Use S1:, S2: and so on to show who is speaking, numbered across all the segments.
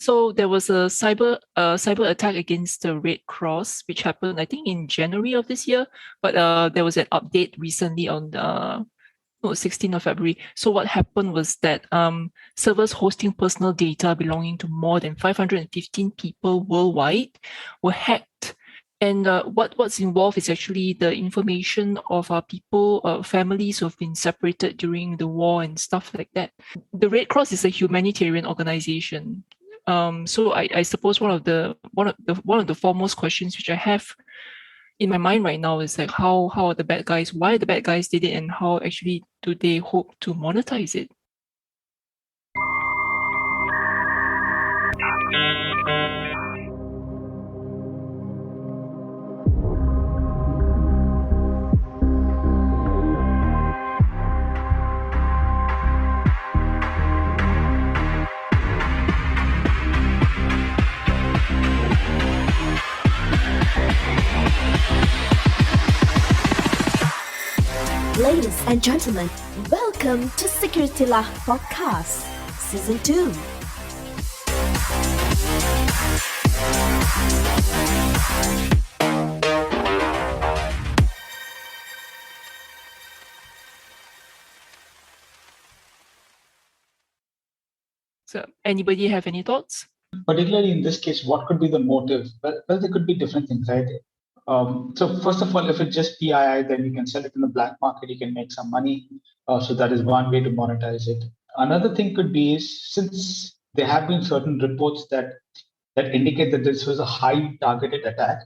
S1: So there was a cyber attack against the Red Cross, which happened, I think, in January of this year. But there was an update recently on 16th of February. So what happened was that servers hosting personal data belonging to more than 515 people worldwide were hacked. And what's involved is actually the information of people, families who have been separated during the war and stuff like that. The Red Cross is a humanitarian organization. So I suppose one of the foremost questions which I have in my mind right now is like how are the bad guys, why the bad guys did it, and how actually do they hope to monetize it?
S2: Ladies and gentlemen, welcome to Security Lah Podcast Season 2.
S1: So anybody have any thoughts?
S3: Particularly in this case, what could be the motive? Well, there could be different things, right? So first of all, if it's just PII, then you can sell it in the black market, you can make some money. So that is one way to monetize it. Another thing could be is, since there have been certain reports that indicate that this was a high targeted attack,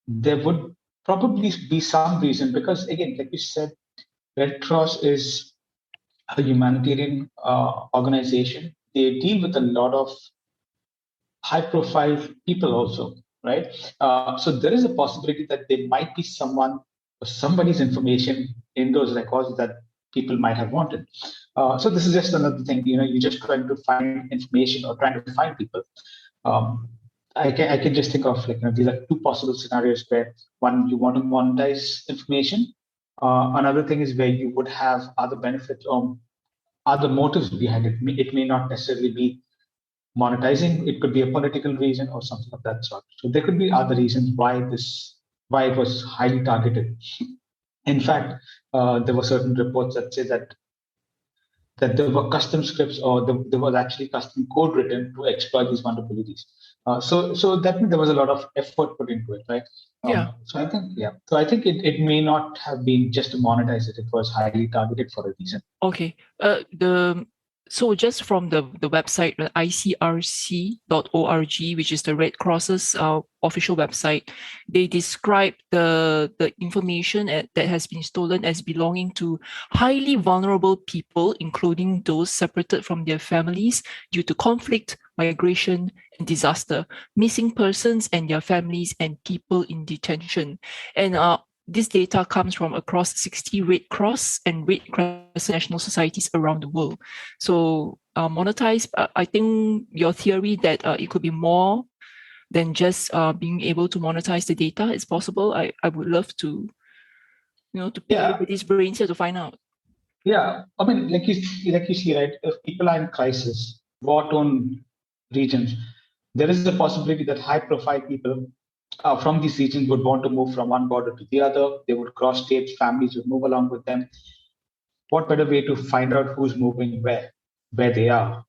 S3: there would probably be some reason, because again, like you said, Red Cross is a humanitarian organization. They deal with a lot of high-profile people also, right? So there is a possibility that there might be someone or somebody's information in those records that people might have wanted. So this is just another thing. You're just trying to find information or trying to find people. I can just think of these are two possible scenarios where one, you want to monetize information. Another thing is where you would have other benefits or other motives behind it. It may not necessarily be monetizing. It could be a political reason or something of that sort. So there could be other reasons why it was highly targeted. In fact, there were certain reports that say that there were custom scripts or there was actually custom code written to exploit these vulnerabilities. So that means there was a lot of effort put into it, right?
S1: Yeah.
S3: So I think it may not have been just to monetize it. It was highly targeted for a reason.
S1: Okay. So just from the website, ICRC.org, which is the Red Cross's official website, they describe the information that has been stolen as belonging to highly vulnerable people, including those separated from their families due to conflict, migration, and disaster, missing persons and their families, and people in detention. And this data comes from across 60 Red Cross and Red Crescent national societies around the world. So monetize, I think your theory that it could be more than just being able to monetize the data is possible. I would love to, to pick everybody's brains here to find out.
S3: Yeah, I mean, like you see, right? If people are in crisis, war-torn regions, there is a possibility that high-profile people from these regions would want to move from one border to the other. They would cross states, families would move along with them. What better way to find out who's moving where they are?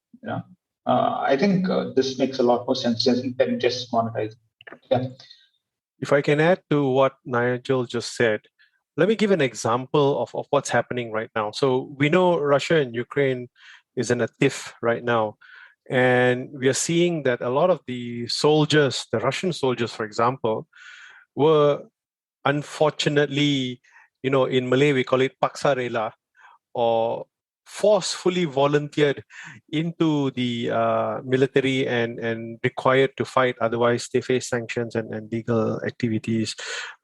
S3: I think this makes a lot more sense than just monetizing. Yeah.
S4: If I can add to what Nigel just said, let me give an example of what's happening right now. So we know Russia and Ukraine is in a tiff right now. And we are seeing that a lot of the soldiers, the Russian soldiers, for example, were unfortunately, in Malay, we call it paksa rela, or forcefully volunteered into the military and required to fight. Otherwise, they face sanctions and legal activities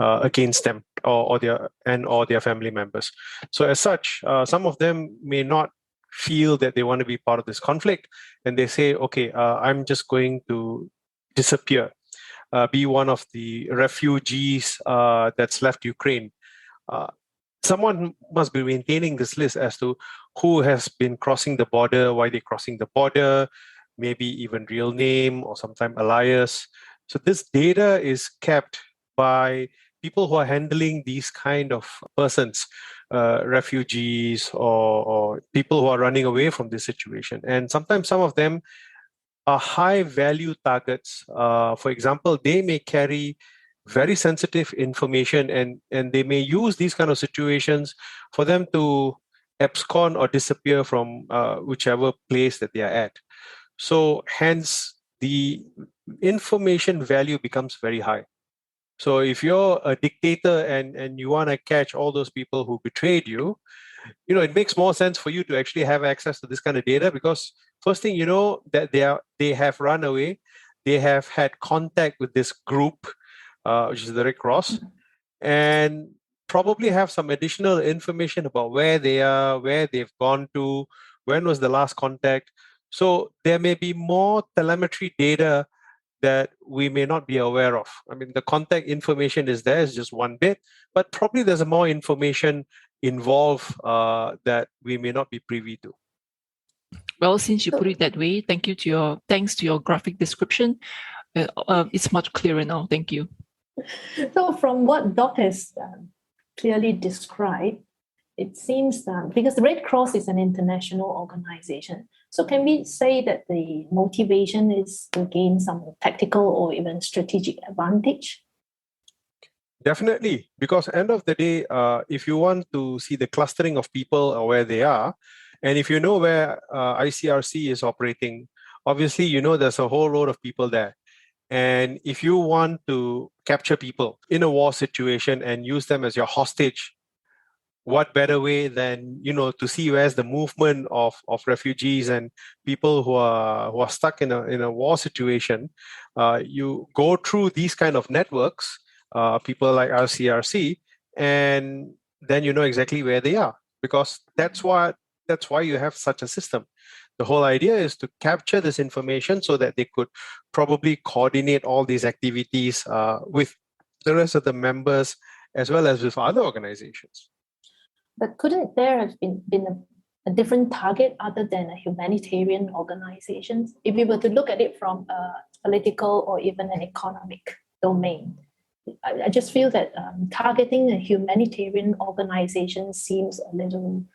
S4: against them or their family members. So as such, some of them may not feel that they want to be part of this conflict, and they say, okay, I'm just going to disappear, be one of the refugees that's left Ukraine. Someone must be maintaining this list as to who has been crossing the border, why they're crossing the border, maybe even real name or sometimes alias. So this data is kept by people who are handling these kind of persons, refugees or people who are running away from this situation. And sometimes some of them are high value targets. For example, they may carry very sensitive information and they may use these kind of situations for them to abscond or disappear from whichever place that they are at. So hence the information value becomes very high. So if you're a dictator and you want to catch all those people who betrayed you, it makes more sense for you to actually have access to this kind of data, because first thing you know that they have run away, they have had contact with this group, which is the Red Cross, and probably have some additional information about where they are, where they've gone to, when was the last contact. So there may be more telemetry data that we may not be aware of. I mean, the contact information is there, it's just one bit, but probably there's more information involved that we may not be privy to.
S1: Well, since you put it that way, thanks to your graphic description, it's much clearer now. Thank you.
S5: So from what Doc has clearly described, it seems that because the Red Cross is an international organization, so can we say that the motivation is to gain some tactical or even strategic advantage?
S4: Definitely, because end of the day, if you want to see the clustering of people or where they are, and if you know where ICRC is operating, obviously you know there's a whole load of people there. And if you want to capture people in a war situation and use them as your hostage, what better way than to see where's the movement of refugees and people who are stuck in a war situation. You go through these kind of networks, people like ICRC, and then you know exactly where they are, because that's why you have such a system. The whole idea is to capture this information so that they could probably coordinate all these activities with the rest of the members as well as with other organizations.
S5: But couldn't there have been a different target other than a humanitarian organization? If we were to look at it from a political or even an economic domain, I just feel that targeting a humanitarian organization seems a little,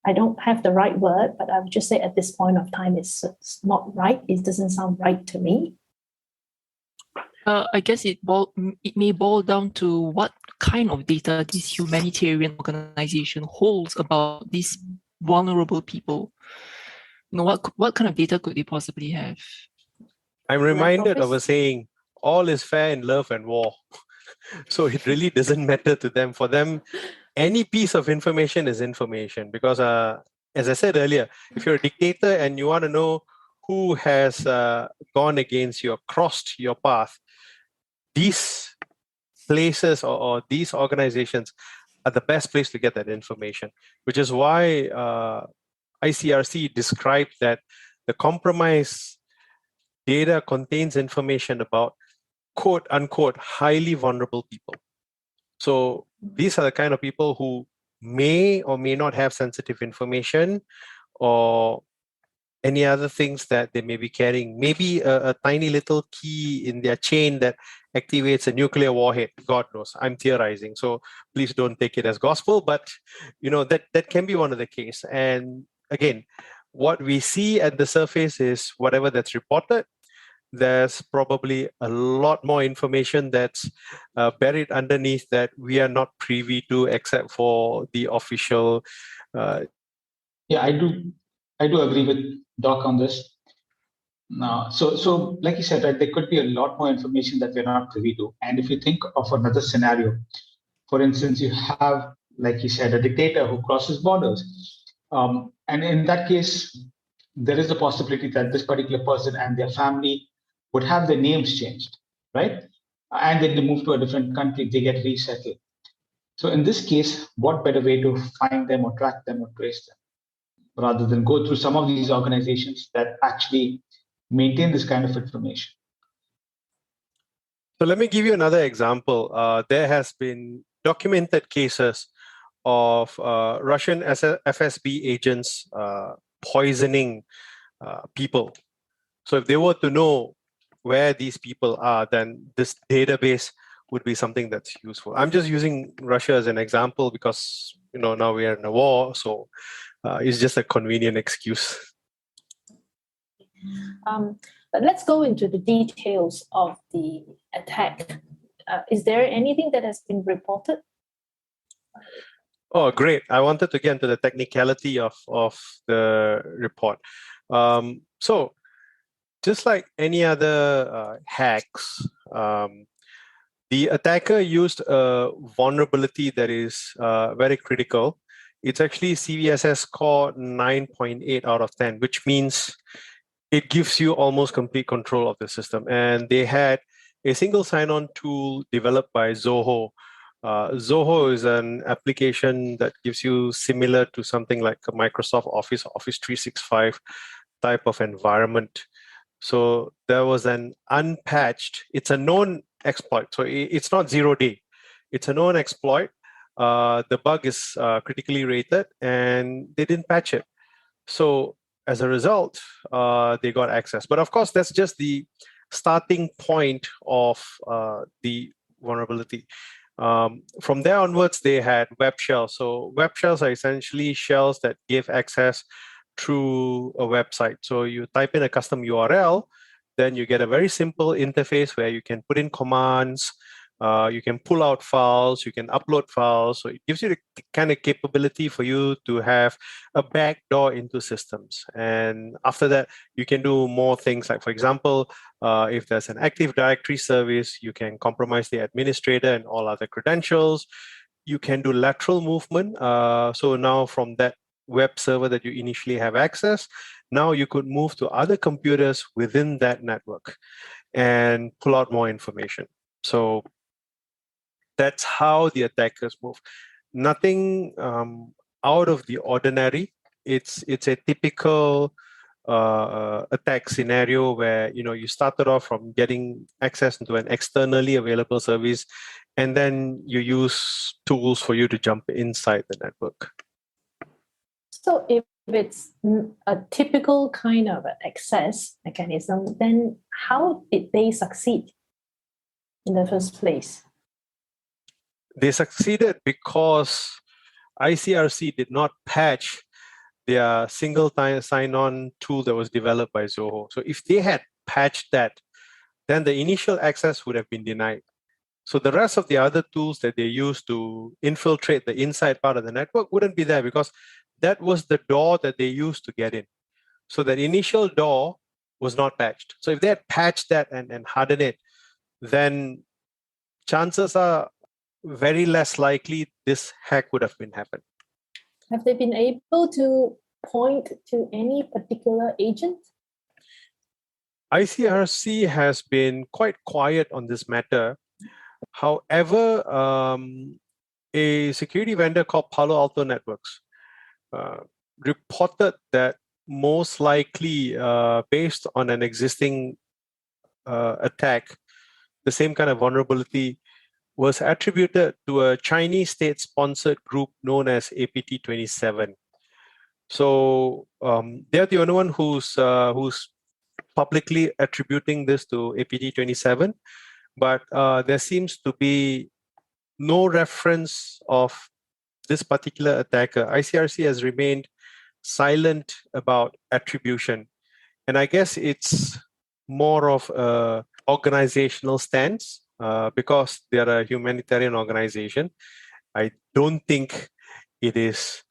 S5: I don't have the right word, but I would just say at this point of time, it's not right. It doesn't sound right to me.
S1: I guess it may boil down to what kind of data this humanitarian organization holds about these vulnerable people. What kind of data could they possibly have?
S4: I'm reminded of a saying, all is fair in love and war. So it really doesn't matter to them. For them, any piece of information is information, because as I said earlier, if you're a dictator and you want to know who has gone against you or crossed your path, these places or these organizations are the best place to get that information, which is why ICRC described that the compromise data contains information about quote unquote highly vulnerable people. So these are the kind of people who may or may not have sensitive information or any other things that they may be carrying. Maybe a tiny little key in their chain that activates a nuclear warhead. God knows, I'm theorizing, so please don't take it as gospel, but that can be one of the case. And again, what we see at the surface is whatever that's reported. There's probably a lot more information that's buried underneath that we are not privy to, except for the official.
S3: Yeah, I do agree with Doc on this. So like you said, right, there could be a lot more information that we're not privy to. And if you think of another scenario, for instance, you have, like you said, a dictator who crosses borders. And in that case, there is a possibility that this particular person and their family would have their names changed, right? And then they move to a different country, they get resettled. So in this case, what better way to find them or track them or trace them, rather than go through some of these organizations that actually maintain this kind of information?
S4: So let me give you another example. There has been documented cases of Russian FSB agents poisoning people. So if they were to know where these people are, then this database would be something that's useful. I'm just using Russia as an example because now we are in a war, so it's just a convenient excuse.
S5: But let's go into the details of the attack. Is there anything that has been reported?
S4: Oh, great. I wanted to get into the technicality of the report. So just like any other hacks, the attacker used a vulnerability that is very critical. It's actually CVSS score 9.8 out of 10, which means it gives you almost complete control of the system. And they had a single sign-on tool developed by Zoho. Zoho is an application that gives you similar to something like a Microsoft Office 365 type of environment. So there was an unpatched, it's a known exploit. So it's not 0-day. It's a known exploit. The bug is critically rated and they didn't patch it. So as a result, they got access. But of course, that's just the starting point of the vulnerability. From there onwards, they had web shells. So web shells are essentially shells that give access through a website. So you type in a custom URL, then you get a very simple interface where you can put in commands, you can pull out files, you can upload files. So it gives you the kind of capability for you to have a backdoor into systems. And after that, you can do more things like, for example, if there's an Active Directory service, you can compromise the administrator and all other credentials. You can do lateral movement. So now from that web server that you initially have access, now you could move to other computers within that network and pull out more information. So that's how the attackers move. Nothing out of the ordinary. It's a typical attack scenario where you started off from getting access into an externally available service, and then you use tools for you to jump inside the network.
S5: So if it's a typical kind of access mechanism, then how did they succeed in the first place?
S4: They succeeded because ICRC did not patch their single sign-on tool that was developed by Zoho. So if they had patched that, then the initial access would have been denied. So the rest of the other tools that they used to infiltrate the inside part of the network wouldn't be there because that was the door that they used to get in. So that initial door was not patched. So if they had patched that and hardened it, then chances are very less likely this hack would have been happened.
S5: Have they been able to point to any particular agent?
S4: ICRC has been quite quiet on this matter. However, a security vendor called Palo Alto Networks reported that most likely, based on an existing attack, the same kind of vulnerability was attributed to a Chinese state-sponsored group known as APT27. So they're the only one who's publicly attributing this to APT27, but there seems to be no reference of this particular attacker. ICRC has remained silent about attribution, and I guess it's more of an organizational stance. Because they are a humanitarian organization, I don't think it is,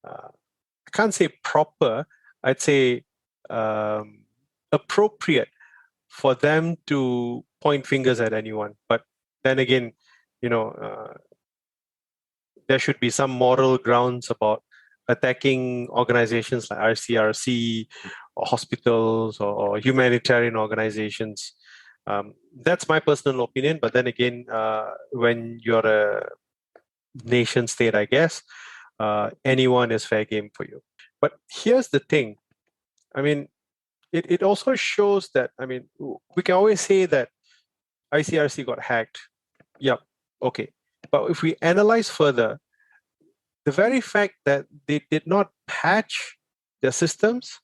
S4: I can't say proper, I'd say appropriate for them to point fingers at anyone. But then again, there should be some moral grounds about attacking organizations like ICRC or hospitals or humanitarian organizations. That's my personal opinion, but then again, when you're a nation state, I guess, anyone is fair game for you. But here's the thing. I mean, it also shows that, we can always say that ICRC got hacked. Yep, okay. But if we analyze further, the very fact that they did not patch their systems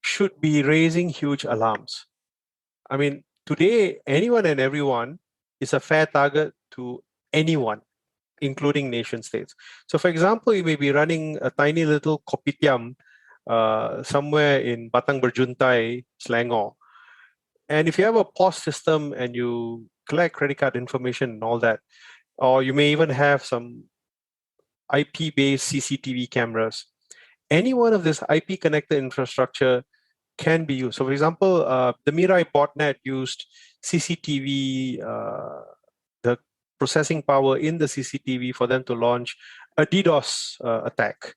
S4: should be raising huge alarms. I mean, today, anyone and everyone is a fair target to anyone, including nation states. So, for example, you may be running a tiny little kopitiam somewhere in Batang Berjuntai, Selangor. And if you have a POS system and you collect credit card information and all that, or you may even have some IP-based CCTV cameras, any one of this IP-connected infrastructure can be used. So, for example, the Mirai botnet used CCTV, the processing power in the CCTV for them to launch a DDoS attack.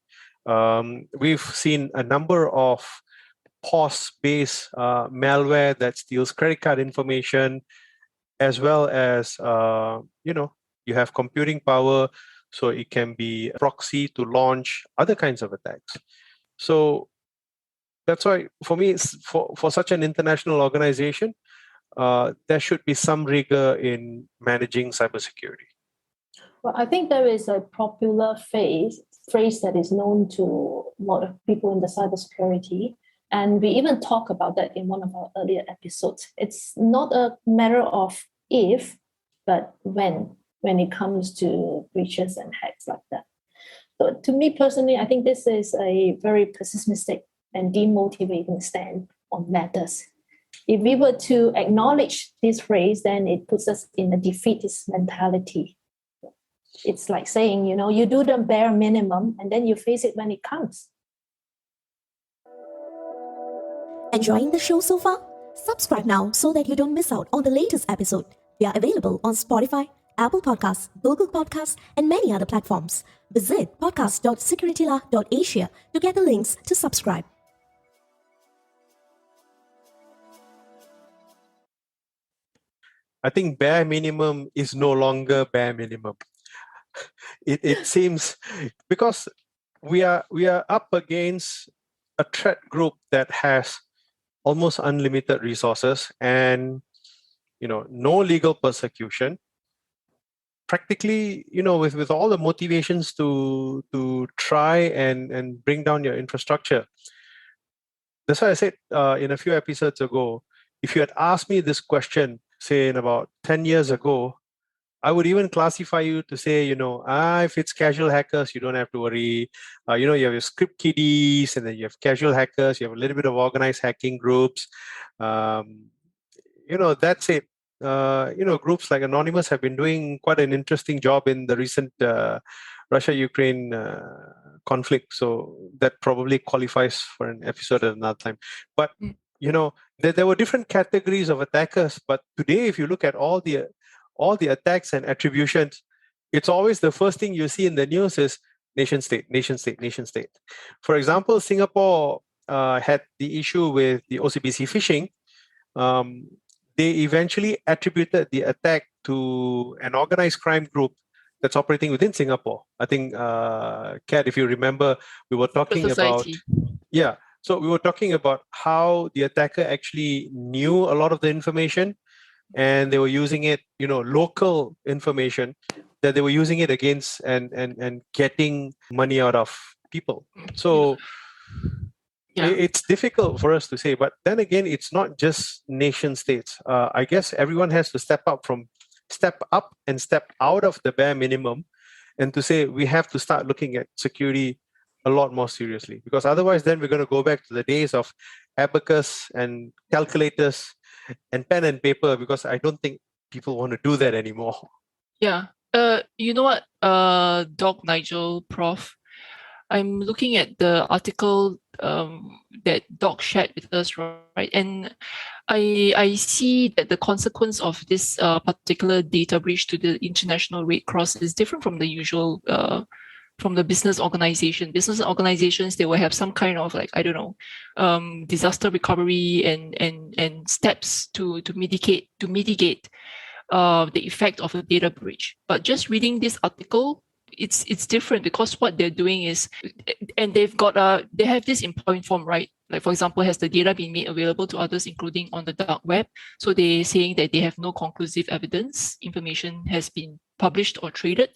S4: We've seen a number of POS-based malware that steals credit card information, as well as, you have computing power, so it can be a proxy to launch other kinds of attacks. So that's why, for me, for such an international organization, there should be some rigor in managing cybersecurity.
S5: Well, I think there is a popular phrase that is known to a lot of people in the cybersecurity, and we even talk about that in one of our earlier episodes. It's not a matter of if, but when it comes to breaches and hacks like that. So to me personally, I think this is a very pessimistic and demotivating stand on matters. If we were to acknowledge this phrase, then it puts us in a defeatist mentality. It's like saying, you do the bare minimum and then you face it when it comes.
S2: Enjoying the show so far? Subscribe now so that you don't miss out on the latest episode. We are available on Spotify, Apple Podcasts, Google Podcasts, and many other platforms. Visit podcast.securityla.asia to get the links to subscribe.
S4: I think bare minimum is no longer bare minimum. It seems, because we are up against a threat group that has almost unlimited resources and no legal persecution. Practically, with all the motivations to try and bring down your infrastructure. That's why I said in a few episodes ago, if you had asked me this question, say in about 10 years ago, I would even classify you to say, if it's casual hackers, you don't have to worry. You have your script kiddies, and then you have casual hackers, you have a little bit of organized hacking groups. That's it. Groups like Anonymous have been doing quite an interesting job in the recent Russia-Ukraine conflict. So that probably qualifies for an episode at another time. But, there were different categories of attackers. But today, if you look at all the attacks and attributions, it's always the first thing you see in the news is nation state, nation state, nation state. For example, Singapore had the issue with the OCBC phishing. They eventually attributed the attack to an organized crime group that's operating within Singapore. I think, Kat, if you remember, we were talking about... Yeah, so we were talking about how the attacker actually knew a lot of the information, and they were using it, local information, that they were using it against and getting money out of people. So... Yeah. It's difficult for us to say, but then again, it's not just nation states. I guess everyone has to step up and step out of the bare minimum, and to say we have to start looking at security a lot more seriously, because otherwise then we're going to go back to the days of abacus and calculators and pen and paper, because I don't think people want to do that anymore.
S1: Yeah. You know what, Doc Nigel, Prof, I'm looking at the article that Doc shared with us, right? And I see that the consequence of this particular data breach to the International Red Cross is different from the usual, from the business organization. Business organizations, they will have some kind of disaster recovery and steps to mitigate the effect of a data breach. But just reading this article, it's different, because what they're doing is, and they have this in point form, right? Like, for example, has the data been made available to others, including on the dark web? So they're saying that they have no conclusive evidence, information has been published or traded.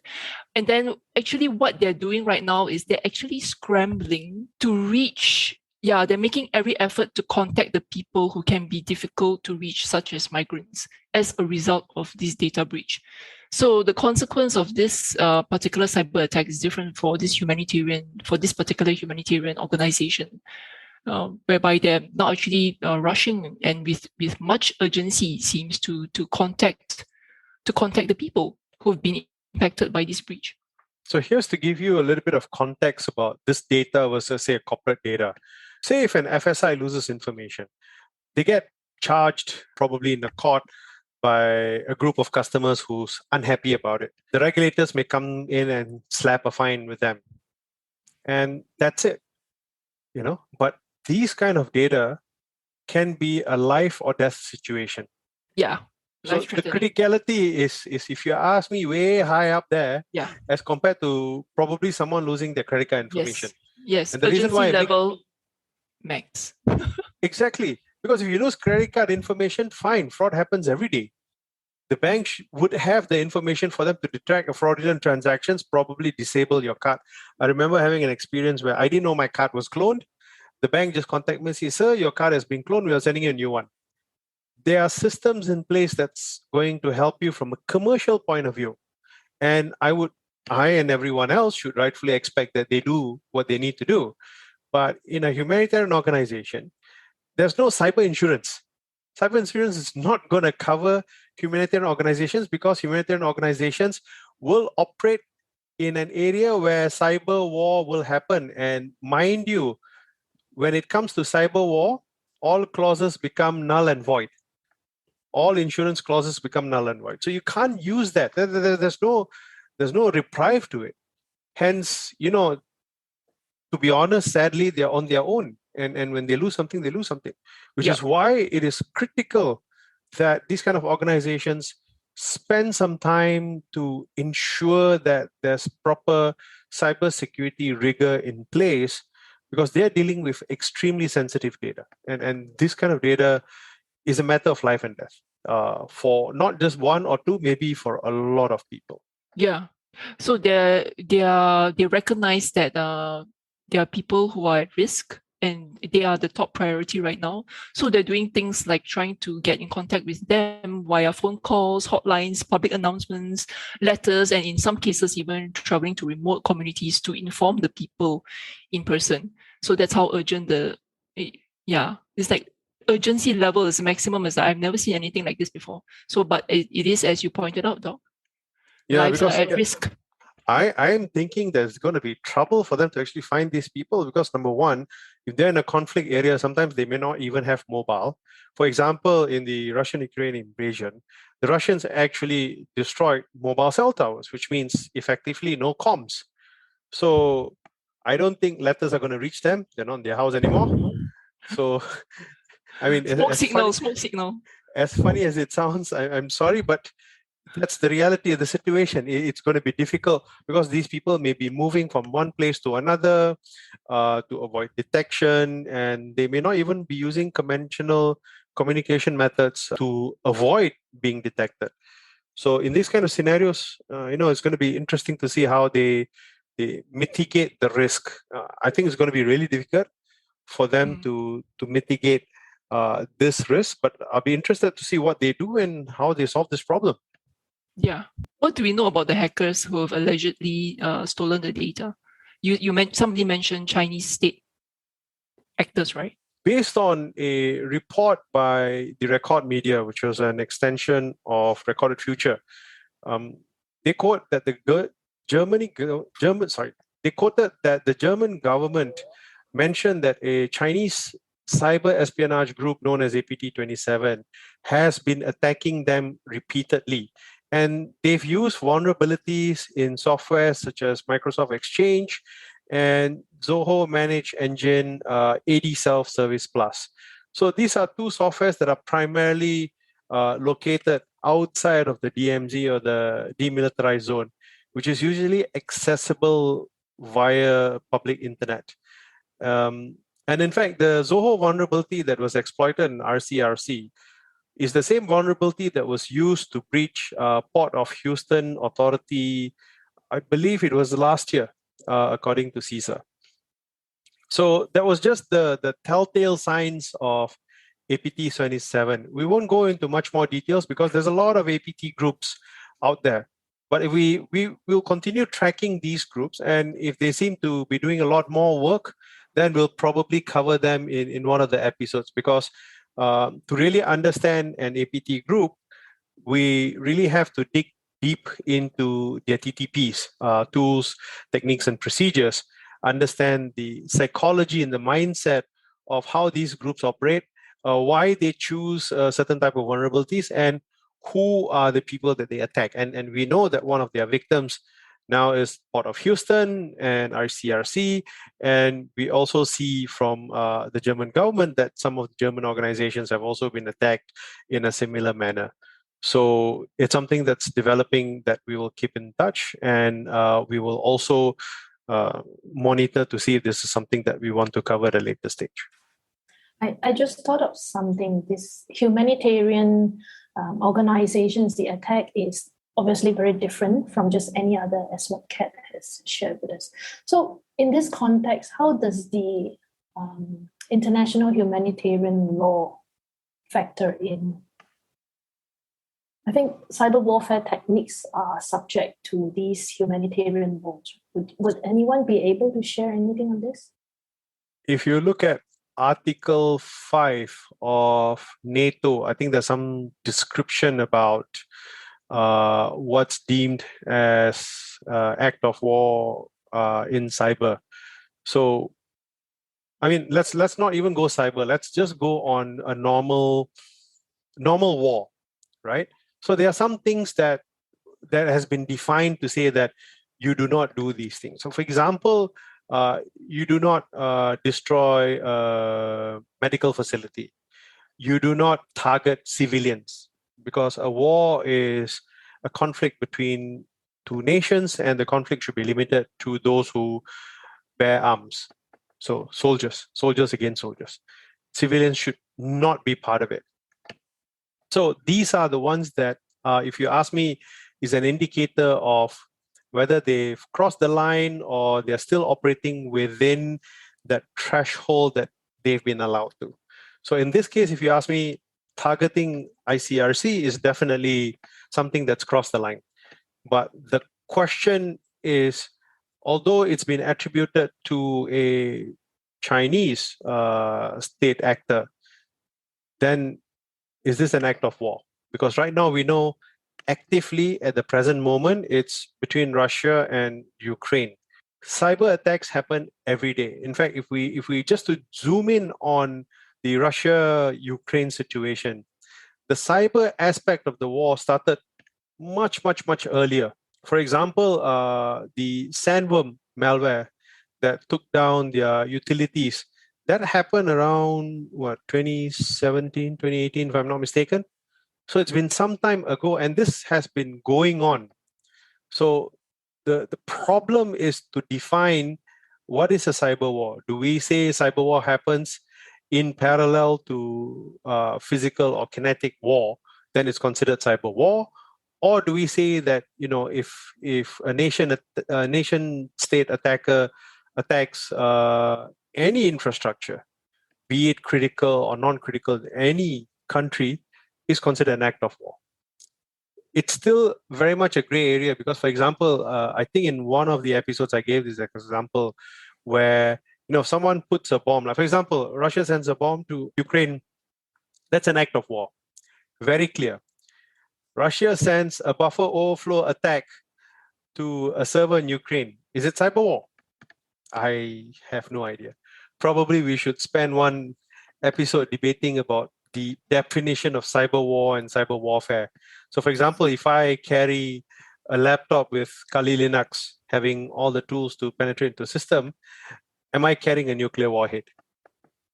S1: And then actually what they're doing right now is they're actually scrambling to reach Yeah, they're making every effort to contact the people who can be difficult to reach, such as migrants, as a result of this data breach. So the consequence of this particular cyber attack is different for this particular humanitarian organization, whereby they're not actually rushing and with much urgency seems to contact the people who have been impacted by this breach.
S4: So here's to give you a little bit of context about this data versus, say, corporate data. Say if an FSI loses information, they get charged probably in a court by a group of customers who's unhappy about it. The regulators may come in and slap a fine with them. And that's it, But these kind of data can be a life or death situation.
S1: Yeah.
S4: So the criticality is if you ask me, way high up there,
S1: yeah,
S4: as compared to probably someone losing their credit card information.
S1: Yes.
S4: And the
S1: urgency
S4: reason why
S1: level max.
S4: Exactly. Because if you lose credit card information, fine, fraud happens every day. The bank would have the information for them to detect fraudulent transactions, probably disable your card. I remember having an experience where I didn't know my card was cloned. The bank just contacted me and said, "Sir, your card has been cloned. We are sending you a new one." There are systems in place that's going to help you from a commercial point of view. And I and everyone else should rightfully expect that they do what they need to do. But in a humanitarian organization, there's no cyber insurance. Cyber insurance is not going to cover humanitarian organizations because humanitarian organizations will operate in an area where cyber war will happen. And mind you, when it comes to cyber war, all clauses become null and void. All insurance clauses become null and void. So you can't use that. There's no reprieve to it. Hence, to be honest, sadly, they're on their own. And when they lose something, they lose something, which is why it is critical that these kind of organizations spend some time to ensure that there's proper cybersecurity rigor in place, because they're dealing with extremely sensitive data. And this kind of data is a matter of life and death for not just one or two, maybe for a lot of people.
S1: Yeah. So they recognize that there are people who are at risk and they are the top priority right now. So they're doing things like trying to get in contact with them via phone calls, hotlines, public announcements, letters, and in some cases even traveling to remote communities to inform the people in person. So that's how urgent it's like urgency level is maximum. Is I've never seen anything like this before. So, but it is, as you pointed out, Doc.
S4: Yeah,
S1: lives
S4: because
S1: are at risk.
S4: I am thinking there's going to be trouble for them to actually find these people because, number one, if they're in a conflict area, sometimes they may not even have mobile. For example, in the Russian-Ukraine invasion, the Russians actually destroyed mobile cell towers, which means effectively no comms. So I don't think letters are going to reach them. They're not in their house anymore. So, I mean,
S1: smoke signal.
S4: As funny as it sounds, I'm sorry, but that's the reality of the situation. It's going to be difficult because these people may be moving from one place to another to avoid detection, and they may not even be using conventional communication methods to avoid being detected. So in these kind of scenarios, it's going to be interesting to see how they mitigate the risk. I think it's going to be really difficult for them to mitigate this risk, but I'll be interested to see what they do and how they solve this problem.
S1: Yeah. What do we know about the hackers who have allegedly stolen the data? Somebody mentioned Chinese state actors, right?
S4: Based on a report by the Record Media, which was an extension of Recorded Future, they quote that the German government mentioned that a Chinese cyber espionage group known as APT27 has been attacking them repeatedly. And they've used vulnerabilities in software such as Microsoft Exchange and Zoho Managed Engine AD Self-Service Plus. So these are two softwares that are primarily located outside of the DMZ or the demilitarized zone, which is usually accessible via public internet. And in fact, the Zoho vulnerability that was exploited in ICRC is the same vulnerability that was used to breach Port of Houston Authority, I believe it was last year, according to CISA. So that was just the telltale signs of APT 27. We won't go into much more details because there's a lot of APT groups out there. But if we will continue tracking these groups, and if they seem to be doing a lot more work, then we'll probably cover them in one of the episodes, because to really understand an APT group, we really have to dig deep into their TTPs, tools, techniques, and procedures, understand the psychology and the mindset of how these groups operate, why they choose a certain type of vulnerabilities, and who are the people that they attack. And we know that one of their victims now is Port of Houston and ICRC. And we also see from the German government that some of the German organizations have also been attacked in a similar manner. So it's something that's developing that we will keep in touch, and we will also monitor to see if this is something that we want to cover at a later stage.
S5: I just thought of something. This humanitarian organizations, the attack is obviously very different from just any other, as what Kat has shared with us. So in this context, how does the international humanitarian law factor in? I think cyber warfare techniques are subject to these humanitarian laws. Would anyone be able to share anything on this?
S4: If you look at Article 5 of NATO, I think there's some description about what's deemed as act of war in cyber. So, I mean, let's not even go cyber. Let's just go on a normal war, right? So there are some things that has been defined to say that you do not do these things. So, for example, you do not destroy a medical facility. You do not target civilians, because a war is a conflict between two nations, and the conflict should be limited to those who bear arms. So soldiers against soldiers. Civilians should not be part of it. So these are the ones that, if you ask me, is an indicator of whether they've crossed the line or they're still operating within that threshold that they've been allowed to. So in this case, if you ask me, targeting ICRC is definitely something that's crossed the line. But the question is, although it's been attributed to a Chinese state actor, then is this an act of war? Because right now we know actively at the present moment, it's between Russia and Ukraine. Cyber attacks happen every day. In fact, if we just to zoom in on the Russia-Ukraine situation, the cyber aspect of the war started much earlier. For example, the sandworm malware that took down their utilities, that happened around 2017, 2018, if I'm not mistaken. So it's been some time ago, and this has been going on. So the problem is to define what is a cyber war. Do we say cyber war happens in parallel to physical or kinetic war? Then it's considered cyber war. Or do we say that, if a nation state attacker attacks any infrastructure, be it critical or non-critical, any country, is considered an act of war? It's still very much a gray area, because, for example, I think in one of the episodes I gave this example where, if someone puts a bomb, like for example, Russia sends a bomb to Ukraine, that's an act of war. Very clear. Russia sends a buffer overflow attack to a server in Ukraine. Is it cyber war? I have no idea. Probably we should spend one episode debating about the definition of cyber war and cyber warfare. So, for example, if I carry a laptop with Kali Linux having all the tools to penetrate into the system, am I carrying a nuclear warhead?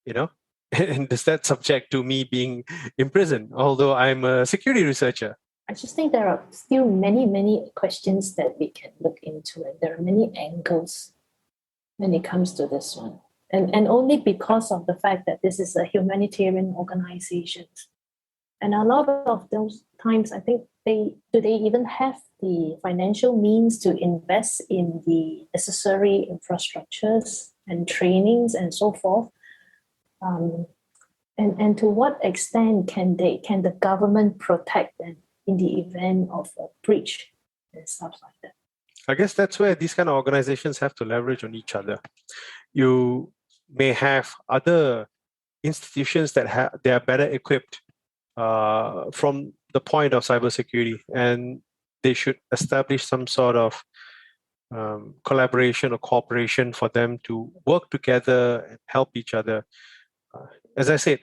S4: And is that subject to me being imprisoned, although I'm a security researcher?
S5: I just think there are still many questions that we can look into, and there are many angles when it comes to this one. And only because of the fact that this is a humanitarian organization. And a lot of those times, I think do they even have the financial means to invest in the necessary infrastructures and trainings and so forth. And to what extent can the government protect them in the event of a breach and stuff like that?
S4: I guess that's where these kind of organizations have to leverage on each other. You may have other institutions that they are better equipped from the point of cybersecurity, and they should establish some sort of collaboration or cooperation for them to work together and help each other. As I said,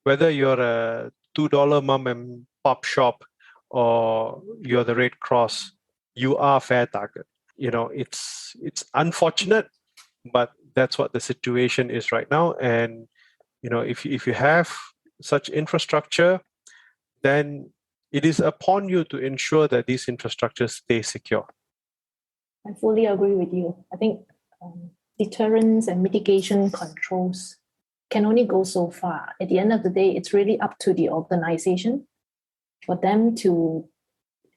S4: whether you're a $2 mom and pop shop or you're the Red Cross, you are a fair target. It's unfortunate, but that's what the situation is right now. And if you have such infrastructure, then it is upon you to ensure that these infrastructures stay secure.
S5: I fully agree with you. I think deterrence and mitigation controls can only go so far. At the end of the day, it's really up to the organization for them to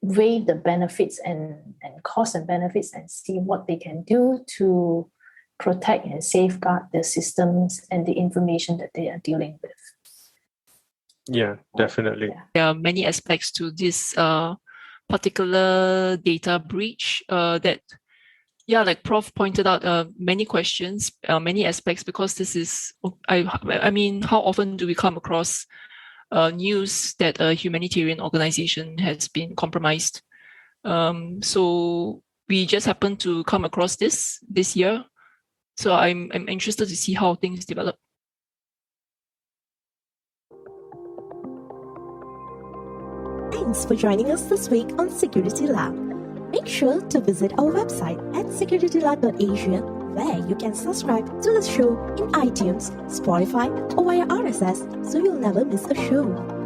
S5: weigh the benefits and costs and benefits and see what they can do to protect and safeguard the systems and the information that they are dealing with.
S4: Yeah, definitely.
S5: Yeah.
S1: There are many aspects to this particular data breach that, like Prof pointed out, many questions, many aspects, because this is, I mean, how often do we come across news that a humanitarian organization has been compromised? So we just happened to come across this year. So I'm interested to see how things develop.
S2: Thanks for joining us this week on Security Lab. Make sure to visit our website at securitylab.asia, where you can subscribe to the show in iTunes, Spotify, or via RSS so you'll never miss a show.